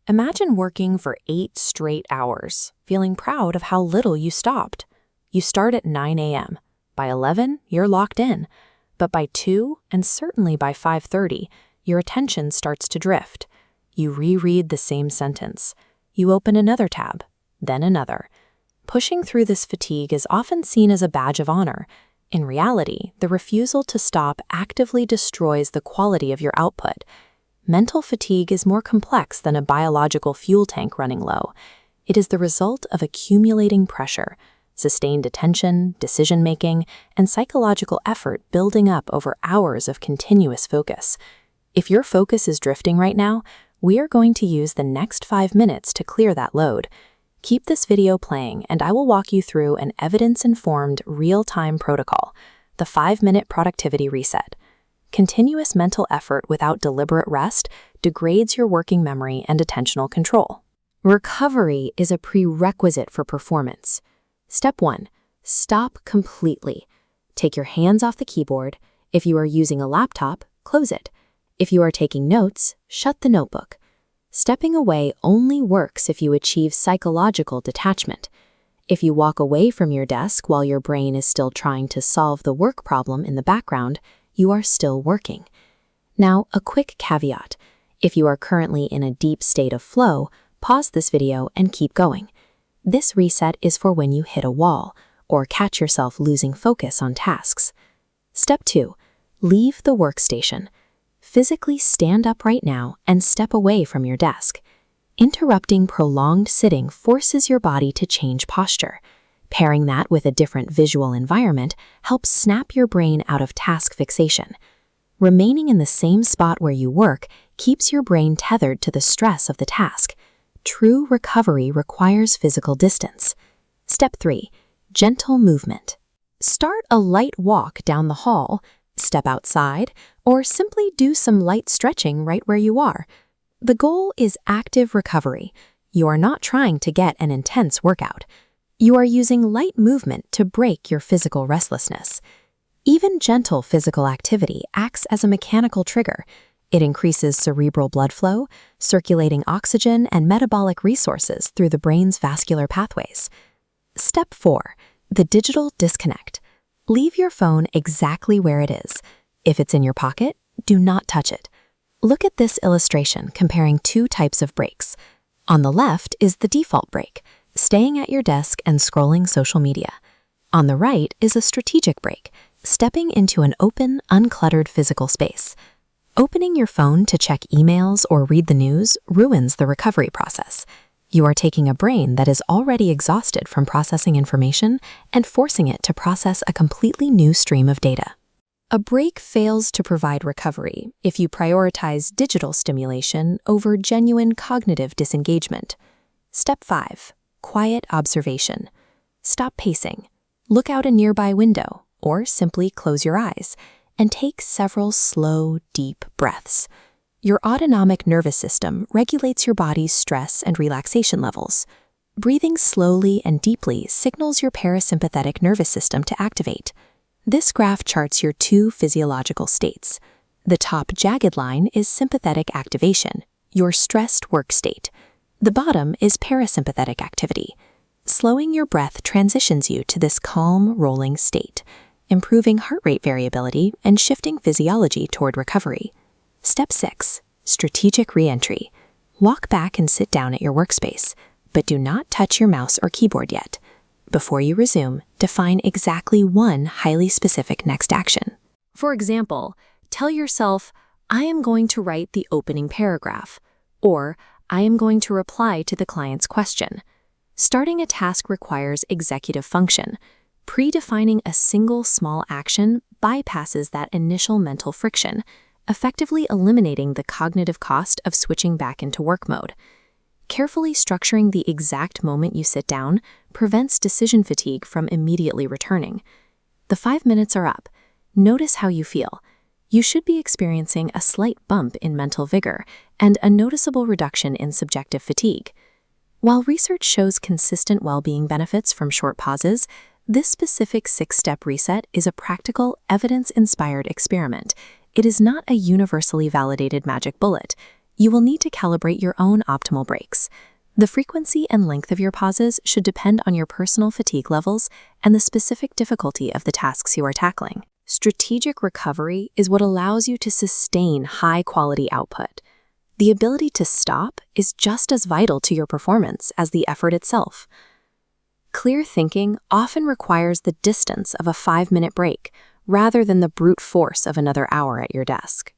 Imagine working for 8 straight hours, feeling proud of how little you stopped. You start at 9 a.m. By 11, you're locked in. But by 2, and certainly by 5:30, your attention starts to drift. You reread the same sentence. You open another tab, then another. Pushing through this fatigue is often seen as a badge of honor. In reality, the refusal to stop actively destroys the quality of your output. Mental fatigue is more complex than a biological fuel tank running low. It is the result of accumulating pressure, sustained attention, decision-making, and psychological effort building up over hours of continuous focus. If your focus is drifting right now, we are going to use the next 5 minutes to clear that load. Keep this video playing, and I will walk you through an evidence-informed, real-time protocol, the 5-minute productivity reset. Continuous mental effort without deliberate rest degrades your working memory and attentional control. Recovery is a prerequisite for performance. Step 1. Stop completely. Take your hands off the keyboard. If you are using a laptop, close it. If you are taking notes, shut the notebook. Stepping away only works if you achieve psychological detachment. If you walk away from your desk while your brain is still trying to solve the work problem in the background, you are still working. Now, a quick caveat. If you are currently in a deep state of flow, pause this video and keep going. This reset is for when you hit a wall or catch yourself losing focus on tasks. Step 2. Leave the workstation. Physically stand up right now and step away from your desk. Interrupting prolonged sitting forces your body to change posture. Pairing that with a different visual environment helps snap your brain out of task fixation. Remaining in the same spot where you work keeps your brain tethered to the stress of the task. True recovery requires physical distance. Step 3. Gentle movement. Start a light walk down the hall, step outside, or simply do some light stretching right where you are. The goal is active recovery. You are not trying to get an intense workout. You are using light movement to break your physical restlessness. Even gentle physical activity acts as a mechanical trigger. It increases cerebral blood flow, circulating oxygen and metabolic resources through the brain's vascular pathways. Step 4. The digital disconnect. Leave your phone exactly where it is. If it's in your pocket, do not touch it. Look at this illustration comparing 2 types of breaks. On the left is the default break, staying at your desk and scrolling social media. On the right is a strategic break, stepping into an open, uncluttered physical space. Opening your phone to check emails or read the news ruins the recovery process. You are taking a brain that is already exhausted from processing information and forcing it to process a completely new stream of data. A break fails to provide recovery if you prioritize digital stimulation over genuine cognitive disengagement. Step 5. Quiet observation. Stop pacing. Look out a nearby window, or simply close your eyes, and take several slow, deep breaths. Your autonomic nervous system regulates your body's stress and relaxation levels. Breathing slowly and deeply signals your parasympathetic nervous system to activate. This graph charts your 2 physiological states. The top jagged line is sympathetic activation, your stressed work state. The bottom is parasympathetic activity. Slowing your breath transitions you to this calm, rolling state, improving heart rate variability and shifting physiology toward recovery. Step 6. Strategic re-entry. Walk back and sit down at your workspace, but do not touch your mouse or keyboard yet. Before you resume, define exactly one highly specific next action. For example, tell yourself, I am going to write the opening paragraph, or I am going to reply to the client's question. Starting a task requires executive function. Predefining a single small action bypasses that initial mental friction, effectively eliminating the cognitive cost of switching back into work mode. Carefully structuring the exact moment you sit down prevents decision fatigue from immediately returning. The 5 minutes are up. Notice how you feel. You should be experiencing a slight bump in mental vigor and a noticeable reduction in subjective fatigue. While research shows consistent well-being benefits from short pauses, this specific 6-step reset is a practical, evidence-inspired experiment. It is not a universally validated magic bullet. You will need to calibrate your own optimal breaks. The frequency and length of your pauses should depend on your personal fatigue levels and the specific difficulty of the tasks you are tackling. Strategic recovery is what allows you to sustain high-quality output. The ability to stop is just as vital to your performance as the effort itself. Clear thinking often requires the distance of a 5-minute break rather than the brute force of another hour at your desk.